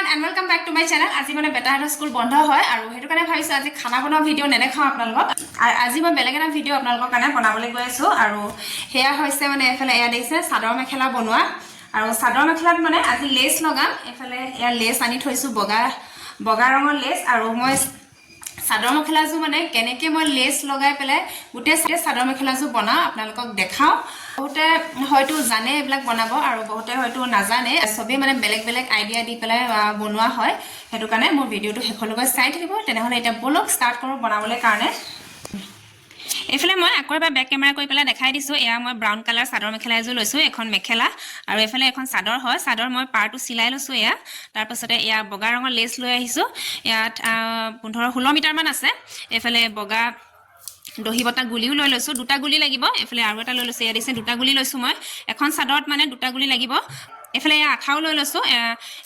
everyone and welcome back to my channel. আজি মানে বেটাহাতৰ school বন্ধ হয় আৰু হেতু কাৰণে ভাবিছো আজি খানা বনোৱা ভিডিও নেদেখাও আপোনালোকক আৰু আজি মই বেলেগ এটা ভিডিও আপোনালোকৰ কাৰণে বনাবলৈ গৈ আছো আৰু হেয়া হৈছে মানে এফালে এয়া দেখিছে চাদৰ মেখেলা বনোৱা আৰু চাদৰ মেখেলাত মানে আজি লেস লগাম এফালে এয়া লেস আনি থৈছো বগা ৰঙৰ লেস আৰু মই চাদৰ মেখেলাজু মানে কেনেকে মই লেস লগাই পেলাই গুটে চাদৰ মেখেলাজু বনাও আপোনালোকক দেখাও বহুতে হয়তো জানে এবিলাক বনাব আৰু বহুতে হয়তো নাজানে সবে মানে বেলেগ আইডিয়া দি পেলাই বনোৱা হয় হেতু কাৰণে মোৰ ভিডিওটো হেখলৈকে চাই থাকিব তেনেহলে এটা ব্লগ স্টাৰ্ট কৰো বনাবলৈ কাৰণে এফালে মই আকৌ এবাৰ বেক কেমেৰা কৰি পেলাই দেখাই দিছো এয়া মই ব্ৰাউন কালাৰ চাদৰ মেখেলা এজু লৈছো এখন মেখেলা আৰু এফালে এখন চাদৰ হয় চাদৰ মই পাৰটো সিলাই লৈছো এয়া তাৰ পাছতে এয়া বগা ৰঙৰ লেস লৈ আহিছো ইয়াত 15-16 মিটাৰ মান আছে এফালে বগা দহি বটা গুলিও লৈ লৈছো দুটা গুলি লাগিব এফালে আৰু এটা লৈ লৈছো এয়া দিছে দুটা গুলি লৈছো মই এখন চাদৰত মানে দুটা গুলি লাগিব এফালে এয়া আঠাও লৈ লৈছো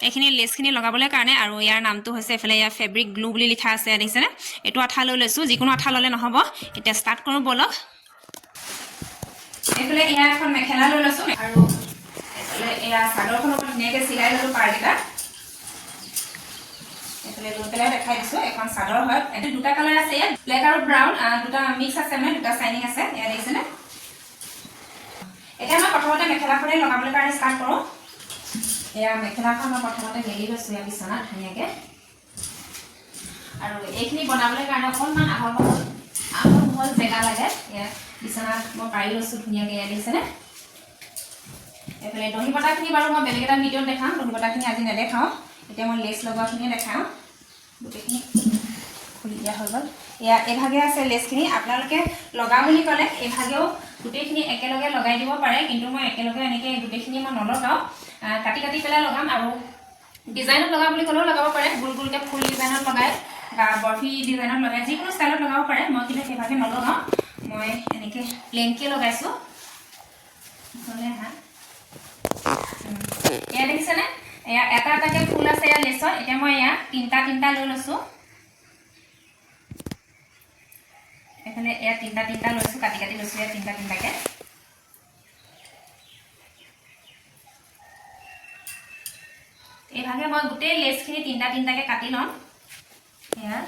এখিনি লেসখিনি লগাবলৈ কাৰণে আৰু ইয়াৰ নামটো হৈছে এফালে এয়া ফেব্ৰিক গ্লু বুলি লিখা আছে দেখিছে নে এটো আঠা লৈ লৈছো যিকোনো আঠা ললে নহব এটা স্টাৰ্ট কৰো বলক এফালে এয়া এখন মেখেলা লৈ লৈছো আৰু এফালে এয়া চাদৰখনৰ ওপৰত ধুনীয়াকৈ সিলাই লৈছো পাৰকেইটা এফালে লৈ পেলাই দেখাই দিছো এখন চাদৰ হয় এটো দুটা কালাৰ আছে ইয়াত ব্ল্যাক আৰু ব্ৰাউন দুটা মিক্স আছে মানে দুটা শাইনিং আছে এয়া দেখিছে নে এতিয়া মই প্ৰথমতে মেখেলাখনে লগাবলৈ কাৰণে স্টাৰ্ট কৰো এয়া মেখেলাখন মই প্ৰথমতে মেলি লৈছো ইয়া বিছনা ধুনীয়াকৈ আৰু এইখিনি বনাবলৈ কাৰণে অকণমান আহল জেগা লাগে এয়া বিছনা মই পাৰি লৈছো ধুনীয়াকৈ এয়া দেখিছে নে এফালে দহি বটাখিনি বাৰু মই বেলেগ এটা ভিডিঅ'ত দেখাম দহি বটাখিনি আজি নেদেখাও এতিয়া মই লেস লগোৱাখিনি দেখাও গোটেইখিনি খুলি দিয়া হৈ গ'ল এয়া এভাগে আছে লেসখিনি আপোনালোকে লগা বুলি ক'লে এভাগেও গোটেইখিনি একেলগে লগাই দিব পাৰে কিন্তু মই একেলগে এনেকৈ গোটেইখিনি মই নলগাও কাটি পেলাই লগাম আৰু ডিজাইনত লগা বুলি ক'লেও লগাব পাৰে গোলকে ফুল ডিজাইনত লগাই বা বৰফি ডিজাইনত লগাই যিকোনো ষ্টাইলত লগাব পাৰে মই কিন্তু সেইভাগে নলগাও মই এনেকৈ প্লেনকে লগাইছো হ'লে হা এয়া দেখিছেনে এয়া এটাকে ফুল আছে এয়া লেসত এতিয়া মই এয়া তিনটা লৈ লৈছো এফালে এয়া তিনটা লৈছো কাটি লৈছো এয়া তিনটাকে এইভাগে মই গোটেই লেসখিনি তিনটাকে কাটি লম এয়া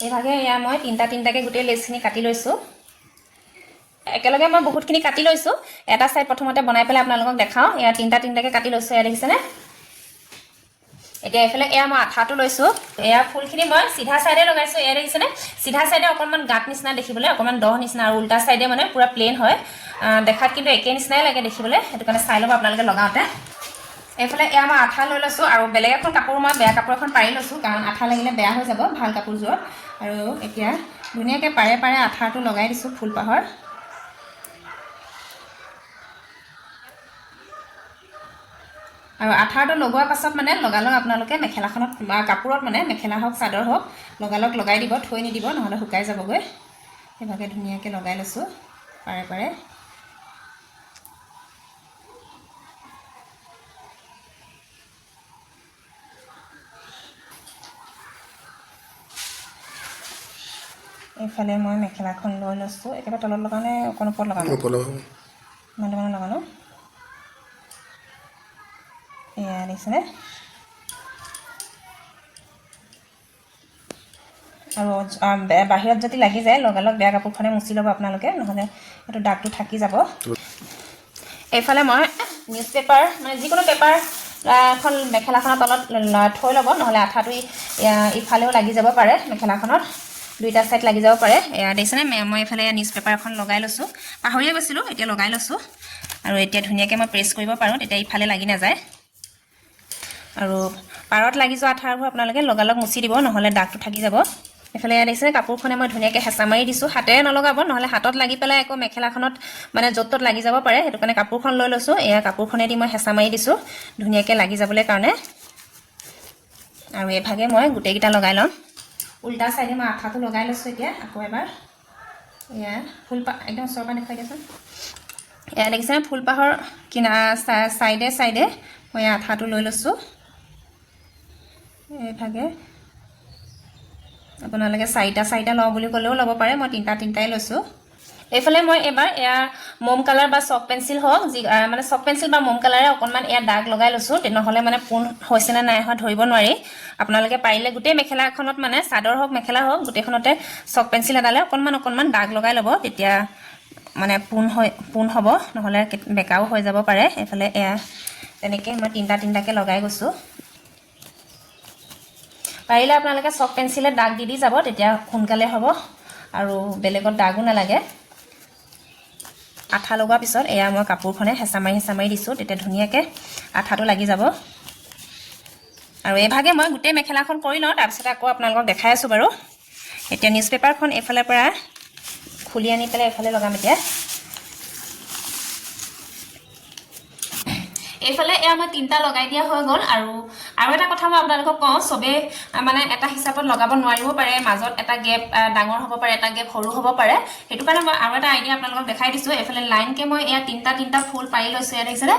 এইভাগে এয়া মই তিনটাকে গোটেই লেসখিনি কাটি লৈছো একেলগে মই বহুতখিনি কাটি লৈছো এটা সাইড প্ৰথমতে বনাই পেলাই আপোনালোকক দেখাও এয়া তিনটাকে কাটি লৈছো এয়া দেখিছেনে এতিয়া এফালে এয়া মই আঠাটো লৈছো এয়া ফুলখিনি মই সিধা সাইডে লগাইছো এয়া দেখিছেনে সিধা সাইডে অকণমান গাঁত নিচিনা দেখিবলৈ অকণমান দহ নিচিনা আৰু উল্টা সাইডে মানে পুৰা প্লেন হয় দেখাত কিন্তু একে নিচিনাই লাগে দেখিবলৈ সেইটো কাৰণে চাই ল'ব আপোনালোকে লগাওঁতে এফালে এয়া মই আঠা লৈ লৈছো আৰু বেলেগ এখন কাপোৰ মই বেয়া কাপোৰ এখন পাৰি লৈছো কাৰণ আঠা লাগিলে বেয়া হৈ যাব ভাল কাপোৰযোৰত আৰু এতিয়া ধুনীয়াকৈ পাৰে আঠাটো লগাই দিছো ফুলপাহৰ আৰু আঠাটো লগোৱাৰ পাছত মানে লগালগ আপোনালোকে মেখেলাখনত কাপোৰত মানে মেখেলা হওক চাদৰ হওক লগালগ লগাই দিব থৈ নিদিব নহ'লে শুকাই যাবগৈ সেইভাগে ধুনীয়াকৈ লগাই লৈছো পাৰে এইফালে মই মেখেলাখন লৈ লৈছো একেবাৰে তলত লগানে অকণ ওপৰত লগানো এয়া দেখিছেনে আৰু বাহিৰত যদি লাগি যায় লগালগ বেয়া কাপোৰখনে মুচি ল'ব আপোনালোকে নহ'লে এইটো দাগটো থাকি যাব এইফালে মই নিউজ পেপাৰ মানে যিকোনো পেপাৰ এখন মেখেলাখনৰ তলত থৈ ল'ব নহ'লে আঠাটো ইফালেও লাগি যাব পাৰে মেখেলাখনত দুইটা সাইড লাগি যাব পাৰে এয়া দেখিছেনে মই এইফালে নিউজ পেপাৰ এখন লগাই লৈছো পাহৰিয়ে গৈছিলো এতিয়া লগাই লৈছো আৰু এতিয়া ধুনীয়াকৈ মই প্ৰেছ কৰিব পাৰোঁ তেতিয়া ইফালে লাগি নাযায় আৰু পাৰত লাগি যোৱা আঠাবোৰ আপোনালোকে লগালগ মুচি দিব নহ'লে দাগটো থাকি যাব এফালে দেখিছে কাপোৰখনে মই ধুনীয়াকৈ হেঁচা মাৰি দিছো হাতেৰে নলগাব নহ'লে হাতত লাগি পেলাই আকৌ মেখেলাখনত মানে য'ত লাগি যাব পাৰে সেইটো কাৰণে কাপোৰখন লৈ লৈছো এয়া কাপোৰখনেদি মই হেঁচা মাৰি দিছো ধুনীয়াকৈ লাগি যাবলৈ কাৰণে আৰু এইভাগে মই গোটেইকেইটা লগাই ল'ম উল্টা সাইডে মই আঠাটো লগাই লৈছো এতিয়া আকৌ এবাৰ এয়া একদম ওচৰৰ পৰা দেখুৱাই দিয়াচোন এয়া দেখিছেনে ফুলপাহৰ কিনা সাইডে মই আঠাটো লৈ লৈছো এইভাগে আপোনালোকে চাৰিটা লওঁ বুলি ক'লেও ল'ব পাৰে মই তিনটাই লৈছো এইফালে মই এবাৰ এয়া মোম কালাৰ বা চক পেন্সিল হওক যি মানে চক পেন্সিল বা মোম কালাৰে অকণমান এয়া দাগ লগাই লৈছোঁ, নহ'লে মানে পোন হৈছে নে নাই হোৱা ধৰিব নোৱাৰি। আপোনালোকে পাৰিলে গোটেই মেখেলাখনত মানে চাদৰ হওক মেখেলা হওক গোটেইখনতে চক পেন্সিল এডালে অকণমান দাগ লগাই ল'ব, তেতিয়া মানে পোন হ'ব, নহ'লে বেকাও হৈ যাব পাৰে। এইফালে এয়া তেনেকৈ মই তিনিটাকৈ লগাই গৈছোঁ। পাৰিলে আপোনালোকে চক পেন্সিলে দাগ দি যাব, তেতিয়া সোনকালে হ'ব আৰু বেলেগত দাগো নালাগে। আঠা লগোৱাৰ পিছত এয়া মই কাপোৰখনে হেঁচা মাৰি দিছোঁ, তেতিয়া ধুনীয়াকৈ আঠাটো লাগি যাব। আৰু এইভাগে মই গোটেই মেখেলাখন কৰি লওঁ, তাৰপিছত আকৌ আপোনালোকক দেখাই আছোঁ বাৰু। এতিয়া নিউজ পেপাৰখন এইফালৰ পৰা খুলি আনি পেলাই এইফালে লগাম। এতিয়া এইফালে এয়া মই তিনিটা লগাই দিয়া হৈ গ'ল। আৰু এটা কথা মই আপোনালোকক কওঁ, চবেই মানে এটা হিচাপত লগাব নোৱাৰিব পাৰে, মাজত এটা গেপ ডাঙৰ হ'ব পাৰে, এটা গেপ সৰু হ'ব পাৰে। সেইটো কাৰণে মই আৰু এটা আইডিয়া আপোনালোকক দেখাই দিছোঁ। এইফালে লাইনকৈ মই এয়া তিনিটা ফুল পাৰি লৈছোঁ, ইয়াত দেখিছেনে?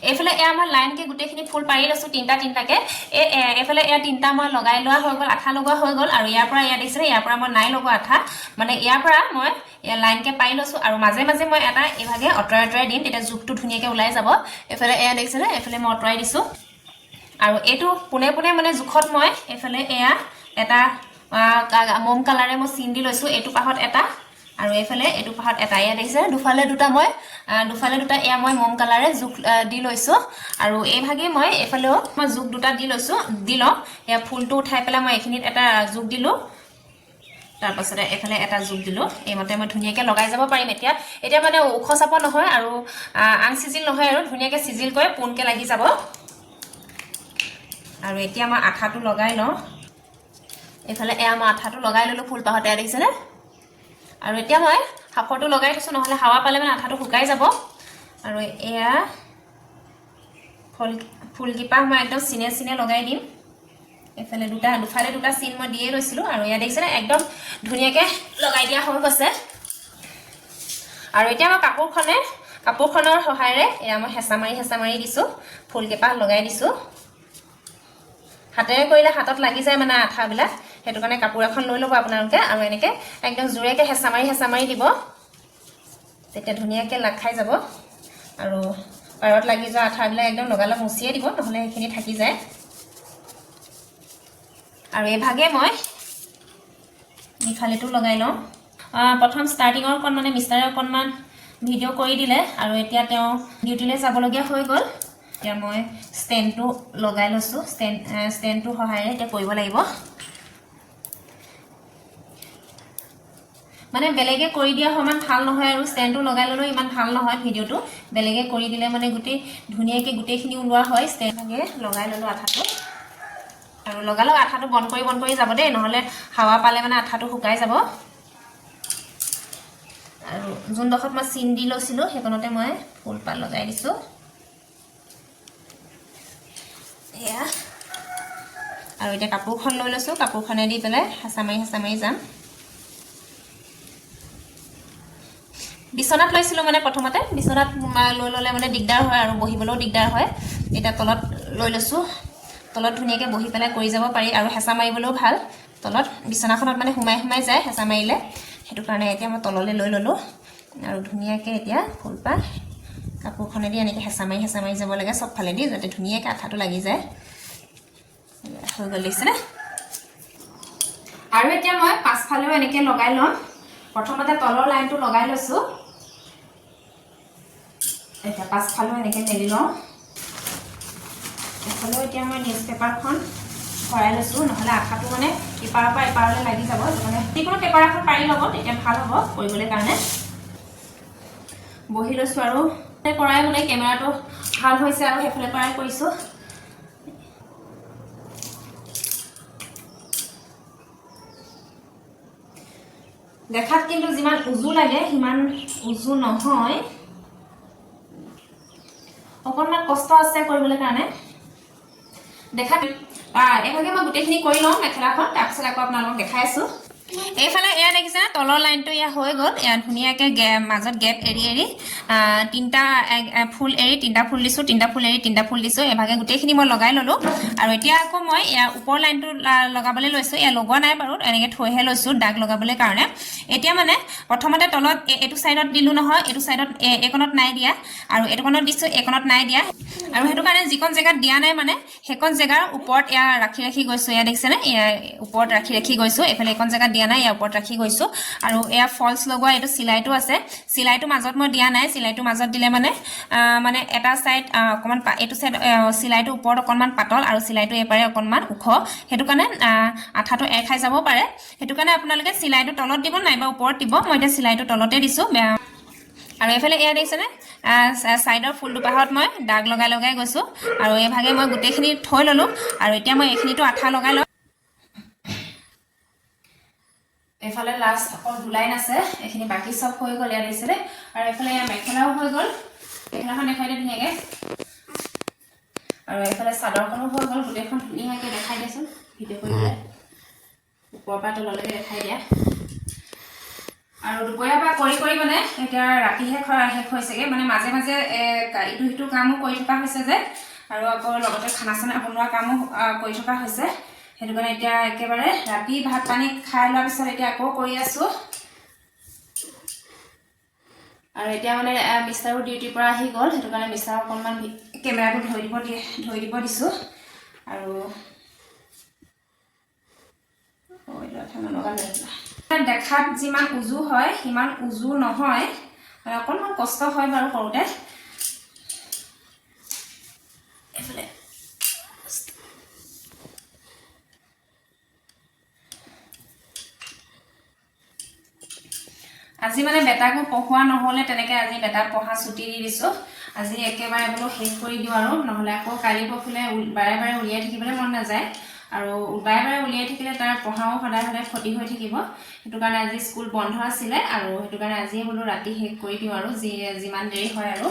এইফালে এয়া মই লাইনকৈ গোটেইখিনি ফুল পাৰি লৈছোঁ তিনিটাকৈ। এইফালে এয়া তিনিটা মই লগাই লোৱা হৈ গ'ল, আঠা লগোৱা হৈ গ'ল। আৰু ইয়াৰ পৰা এয়া দেখিছেনে, ইয়াৰ পৰা মই নাই লগোৱা আঠা, মানে ইয়াৰ পৰা মই লাইনকৈ পাৰি লৈছোঁ। আৰু মাজে মাজে মই এটা এইভাগে আঁতৰাই দিম, তেতিয়া জোখটো ধুনীয়াকৈ ওলাই যাব। এইফালে এয়া দেখিছেনে, এইফালে মই আঁতৰাই দিছোঁ। আৰু এইটো পোনে মানে জোখত মই এইফালে এয়া এটা মোম কালাৰে মই চিন দি লৈছোঁ, এইটো পাহত এটা আৰু এইফালে এইটো পাহত এটা। এয়া দেখিছে দুফালে দুটা এয়া মই মোম কালাৰে জোখ দি লৈছোঁ। আৰু এইভাগেই মই এইফালেও মই জোখ দুটা দি লওঁ। এয়া ফুলটো উঠাই পেলাই মই এইখিনিত এটা জোখ দিলোঁ, তাৰপাছতে এইফালে এটা জোখ দিলোঁ। এইমতে মই ধুনীয়াকৈ লগাই যাব পাৰিম। এতিয়া মানে ওখ চাপ নহয় আৰু আনচিজিল নহয়, আৰু ধুনীয়াকৈ চিজিলকৈ পোনকৈ লাগি যাব। আৰু এতিয়া মই আঠাটো লগাই লওঁ। এইফালে এয়া মই আঠাটো লগাই ল'লোঁ ফুল পাহতে, দেখিছেনে? আৰু এতিয়া মই সাফৰটো লগাই থৈছোঁ, নহ'লে হাৱা পালে মানে আঠাটো শুকাই যাব। আৰু এয়া ফুলকেইপাহ মই একদম চিনে লগাই দিম। এইফালে দুফালে দুটা চিন মই দিয়ে লৈছিলোঁ। আৰু এয়া দেখিছেনে একদম ধুনীয়াকৈ লগাই দিয়া হৈ গৈছে। আৰু এতিয়া মই কাপোৰখনৰ সহায়েৰে এয়া মই হেঁচা মাৰি দিছোঁ, ফুলকেইপাহ লগাই দিছোঁ। হাতেৰে কৰিলে হাতত লাগি যায় মানে আঠাবিলাক, সেইটো কাৰণে কাপোৰ এখন লৈ ল'ব আপোনালোকে আৰু এনেকৈ একদম জোৰেকৈ হেঁচা মাৰি দিব, তেতিয়া ধুনীয়াকৈ লাগ খাই যাব। আৰু পাৰত লাগি যোৱা আঠাবিলাক একদম লগালগ মুচিয়ে দিব, নহ'লে সেইখিনি থাকি যায়। আৰু এইভাগে মই ইফালেটো লগাই লওঁ। প্ৰথম ষ্টাৰ্টিঙৰ মানে মিষ্টাৰে অকণমান ভিডিঅ' কৰি দিলে, আৰু এতিয়া তেওঁ ডিউটিলৈ যাবলগীয়া হৈ গ'ল। এতিয়া মই ষ্টেণ্ডটো লগাই লৈছোঁ, ষ্টেণ্ডটোৰ সহায়েৰে এতিয়া কৰিব লাগিব। মানে বেলেগে কৰি দিয়া সমান ভাল নহয়, আৰু ষ্টেণ্ডটো লগাই ল'লেও ইমান ভাল নহয় ভিডিঅ'টো। বেলেগে কৰি দিলে মানে ধুনীয়াকৈ গোটেইখিনি ওলোৱা হয়। ষ্টেণ্ডভাগে লগাই ল'লোঁ আঠাটো, আৰু লগালগ আঠাটো বন্ধ কৰি যাব দেই, নহ'লে হাৱা পালে মানে আঠাটো শুকাই যাব। আৰু যোনডোখৰত মই চিন দি লৈছিলোঁ সেইকণতে মই ফুলপাহ লগাই দিছোঁ। এয়া আৰু এতিয়া কাপোৰখন লৈ লৈছোঁ, কাপোৰখনে দি পেলাই হেঁচা মাৰি যাম। বিচনাত লৈছিলোঁ মানে প্ৰথমতে, বিচনাত লৈ ল'লে মানে দিগদাৰ হয় আৰু বহিবলৈও দিগদাৰ হয়। এতিয়া তলত লৈ লৈছোঁ, তলত ধুনীয়াকৈ বহি পেলাই কৰি যাব পাৰি, আৰু হেঁচা মাৰিবলৈও ভাল। তলত বিচনাখনত মানে সোমাই যায় হেঁচা মাৰিলে, সেইটো কাৰণে এতিয়া মই তললৈ লৈ ল'লোঁ। আৰু ধুনীয়াকৈ এতিয়া ফুলপাহ কাপোৰখনেদি এনেকৈ হেঁচা মাৰি যাব লাগে চবফালেদি, যাতে ধুনীয়াকৈ আঠাটো লাগি যায়। হৈ গ'ল, দেখিছেনে? আৰু এতিয়া মই পাছফালেও এনেকৈ লগাই ল'ম। প্ৰথমতে তলৰ লাইনটো লগাই লৈছোঁ, এতিয়া পাছফালেও এনেকৈ মেলি লওঁ। এইফালেও এতিয়া মই নিউজ পেপাৰখন ভৰাই লৈছোঁ, নহ'লে আঠাটো মানে ইপাৰৰ পৰা এপাৰলৈ লাগি যাব। সেইটো কাৰণে যিকোনো পেপাৰ এখন পাৰি ল'ব, তেতিয়া ভাল হ'ব কৰিবলৈ কাৰণে। বহি লৈছোঁ আৰু কৰাই মানে কেমেৰাটো ভাল হৈছে, আৰু সেইফালে পৰাই কৰিছোঁ। দেখাত কিন্তু যিমান উজু লাগে সিমান উজু নহয়, অকণমান কষ্ট আছে কৰিবলৈ কাৰণে। দেখাত এইভাগে মই গোটেইখিনি কৰি লওঁ মেখেলাখন, তাৰপিছত আকৌ আপোনালোকক দেখাই আছোঁ। এইফালে এয়া দেখিছে না তলৰ লাইনটো এয়া হৈ গ'ল এয়া ধুনীয়াকৈ মাজত গেপ এৰি এৰি তিনিটা ফুল এৰি তিনিটা ফুল দিছোঁ তিনিটা ফুল এৰি তিনিটা ফুল দিছোঁ এভাগে গোটেইখিনি মই লগাই ল'লোঁ আৰু এতিয়া আকৌ মই ইয়াৰ ওপৰ লাইনটো লগাবলৈ লৈছোঁ এয়া লগোৱা নাই বাৰু এনেকৈ থৈহে লৈছোঁ দাগ লগাবলৈ কাৰণে এতিয়া মানে প্ৰথমতে তলত এইটো ছাইডত দিলোঁ নহয় এইটো ছাইডত এইকণত নাই দিয়া আৰু এইটোকণত দিছোঁ এইকণত নাই দিয়া আৰু সেইটো কাৰণে যিকণ জেগাত দিয়া নাই মানে সেইকণ জেগাৰ ওপৰত এয়া ৰাখি ৰাখি গৈছোঁ এয়া দেখিছেনে এয়া ওপৰত ৰাখি ৰাখি গৈছোঁ এইফালে এইকণ জেগাত দিয়া নাই ইয়াৰ ওপৰত ৰাখি গৈছোঁ আৰু এয়া ফলছ লগোৱা এইটো চিলাইটো আছে চিলাইটো মাজত মই দিয়া নাই চিলাইটো মাজত দিলে মানে এটা ছাইড অকণমান এইটো ছাইড চিলাইটো ওপৰত অকণমান পাতল আৰু চিলাইটো এপাৰে অকণমান ওখ সেইটো কাৰণে আঠাটো এৰ খাই যাব পাৰে সেইটো কাৰণে আপোনালোকে চিলাইটো তলত দিব নাইবা ওপৰত দিব মই এতিয়া চিলাইটো তলতে দিছোঁ আৰু এইফালে এয়া দেখিছেনে ছাইডৰ ফুল দুপাহত মই দাগ লগাই লগাই গৈছোঁ আৰু এইভাগে মই গোটেইখিনি থৈ ল'লোঁ আৰু এতিয়া মই এইখিনিতো আঠা লগাই লওঁ এইফালে লাষ্ট অকল দুলাইন আছে এইখিনি বাকী চব হৈ গ'ল ইয়াত দেখিছেনে আৰু এইফালে মেখেলাও হৈ গ'ল মেখেলাখন দেখাই দিয়ে ধুনীয়াকৈ আৰু এইফালে চাদৰখনো হৈ গ'ল গোটেইখন ধুনীয়াকৈ দেখাই দিয়াচোন ভিডিঅ' কৰি পেলাই ওপৰৰ পৰা তললৈকে দেখাই দিয়া আৰু দুপৰীয়াৰ পৰা কৰি কৰি মানে এতিয়া ৰাতিহে শেষ হৈছেগৈ মানে মাজে মাজে ইটো সিটো কামো কৰি থকা হৈছে যে আৰু আকৌ লগতে খানা চানা বনোৱা কামো কৰি থকা হৈছে সেইটো কাৰণে এতিয়া একেবাৰে ৰাতি ভাত পানী খাই লোৱাৰ পিছত এতিয়া আকৌ কৰি আছোঁ আৰু এতিয়া মানে মিষ্টাৰো ডিউটিৰ পৰা আহি গ'ল সেইটো কাৰণে মিষ্টাৰক অকণমান কেমেৰাটো ধৰি দিব দিছোঁ আৰু দেখাত যিমান উজু হয় সিমান উজু নহয় অকণমান কষ্ট হয় বাৰু কৰোঁতে এইফালে আজি মানে বেটাকো পঢ়োৱা নহ'লে তেনেকৈ আজি বেটাক পঢ়া ছুটি দি দিছোঁ আজি একেবাৰে বোলো শেষ কৰি দিওঁ আৰু নহ'লে আকৌ কালি পৰহিলৈ বাৰে বাৰে উলিয়াই থাকিবলৈ মন নাযায় আৰু বাৰে বাৰে উলিয়াই থাকিলে তাৰ পঢ়াও সদায় সদায় ক্ষতি হৈ থাকিব সেইটো কাৰণে আজি স্কুল বন্ধ আছিলে আৰু সেইটো কাৰণে আজিয়ে বোলো ৰাতি শেষ কৰি দিওঁ আৰু যিমান দেৰি হয় আৰু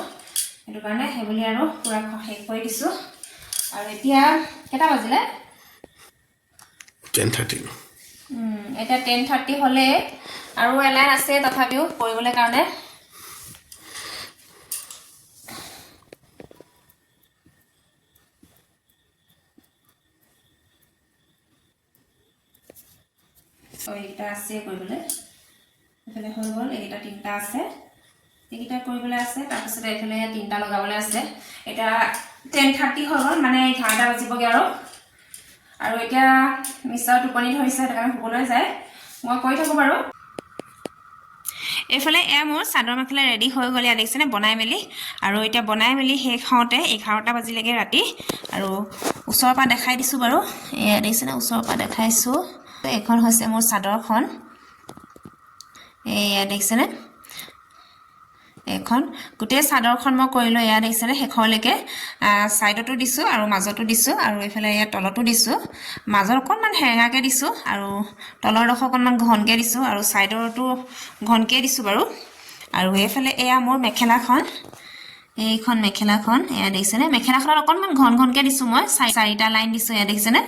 সেইটো কাৰণে সেইবুলি আৰু পূৰা শেষ কৰি দিছোঁ আৰু এতিয়া কেইটা বাজিলে 10:30 এতিয়া 10:30 হ'লে আৰু এলাইন আছে তথাপিও কৰিবলৈ কাৰণে এইকেইটা আছে কৰিবলৈ এইফালে হৈ গ'ল এইকেইটা তিনিটা আছে এইকেইটা কৰিবলৈ আছে তাৰপিছতে এইফালে তিনিটা লগাবলৈ আছে এতিয়া 10:30 হৈ গ'ল মানে 11টা বাজিবগৈ আৰু এতিয়া মিষ্টাৰ টোপনি ধৰিছে সেইটো কাৰণে শুবলৈ যায় মই কৈ থাকোঁ বাৰু এইফালে এয়া মোৰ চাদৰ মেখেলা ৰেডি হৈ গ'ল ইয়াত দেখিছেনে বনাই মেলি আৰু এতিয়া বনাই মেলি শেষ হওঁতে 11টা বাজিলেগৈ ৰাতি আৰু ওচৰৰ পৰা দেখাই দিছোঁ বাৰু এয়া দেখিছেনে ওচৰৰ পৰা দেখাইছোঁ এইখন হৈছে মোৰ চাদৰখন এয়া দেখিছেনে এখন গোটেই চাদৰখন মই কৰিলোঁ এয়া দেখিছেনে শেষলৈকে ছাইডতো দিছোঁ আৰু মাজতো দিছোঁ আৰু এইফালে ইয়াত তলতো দিছোঁ মাজত অকণমান হেঙাকৈ দিছোঁ আৰু তলৰ ডোখৰ অকণমান ঘনকৈ দিছোঁ আৰু ছাইডৰটো ঘনকৈ দিছোঁ বাৰু আৰু এইফালে এয়া মোৰ মেখেলাখন এইখন মেখেলাখন এয়া দেখিছেনে মেখেলাখনত অকণমান ঘনকৈ দিছোঁ মই 4টা লাইন দিছোঁ এয়া দেখিছেনে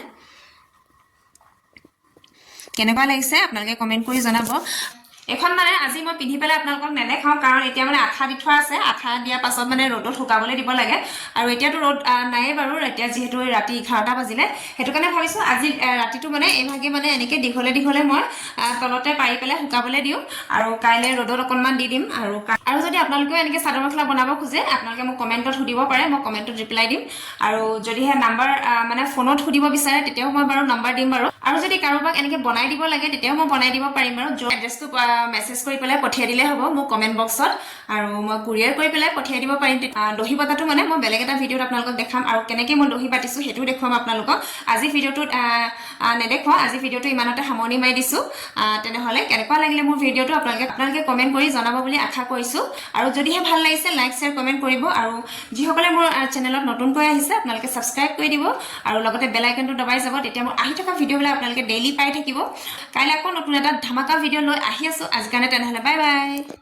কেনেকুৱা লাগিছে আপোনালোকে কমেণ্ট কৰি জনাব এখন মানে আজি মই পিন্ধি পেলাই আপোনালোকক নেদেখাওঁ কাৰণ এতিয়া মানে আঠা দি থোৱা আছে আঠা দিয়াৰ পাছত মানে ৰ'দত শুকাবলৈ দিব লাগে আৰু এতিয়াতো ৰ'দ নাইয়ে বাৰু এতিয়া যিহেতু ৰাতি 11টা বাজিলে সেইটো কাৰণে ভাবিছোঁ আজি ৰাতিটো মানে এইভাগে মানে এনেকৈ দীঘলে দীঘলে মই তলতে পাৰি পেলাই শুকাবলৈ দিওঁ আৰু কাইলৈ ৰ'দত অকণমান দি দিম আৰু যদি আপোনালোকেও এনেকৈ চাদৰ মেখেলা বনাব খোজে আপোনালোকে মোক কমেণ্টত সুধিব পাৰে মই কমেণ্টত ৰিপ্লাই দিম আৰু যদিহে নাম্বাৰ মানে ফোনত সুধিব বিচাৰে তেতিয়াও মই বাৰু নাম্বাৰ দিম বাৰু আৰু যদি কাৰোবাক এনেকৈ বনাই দিব লাগে তেতিয়াও মই বনাই দিব পাৰিম বাৰু এড্ৰেছটো মেছেজ কৰি পেলাই পঠিয়াই দিলে হ'ব মোক কমেণ্ট বক্সত আৰু মই কুৰিয়াৰ কৰি পেলাই পঠিয়াই দিব পাৰিম দহি বটাটো মানে মই বেলেগ এটা ভিডিঅ'ত আপোনালোকক দেখাম আৰু কেনেকৈ মই দহি বাটিছোঁ সেইটোও দেখুৱাম আপোনালোকক আজি ভিডিঅ'টোত নেদেখুৱাওঁ আজি ভিডিঅ'টো ইমানতে সামৰণি মাৰি দিছোঁ তেনেহ'লে কেনেকুৱা লাগিলে মোৰ ভিডিঅ'টো আপোনালোকে কমেণ্ট কৰি জনাব বুলি আশা কৰিছোঁ আৰু যদিহে ভাল লাগিছে লাইক শ্বেয়াৰ কমেণ্ট কৰিব আৰু যিসকলে মোৰ চেনেলত নতুনকৈ আহিছে আপোনালোকে ছাবস্ক্ৰাইব কৰি দিব আৰু লগতে বেল আইকনটো দবাই যাব তেতিয়া মোৰ আহি থকা ভিডিঅ'বিলাক আপোনালোকে ডেইলি পাই থাকিব কাইলৈ আকৌ নতুন এটা ধামাকা ভিডিঅ' লৈ আহি আছোঁ আজিৰ কাৰণে তেনেহ'লে বাই বাই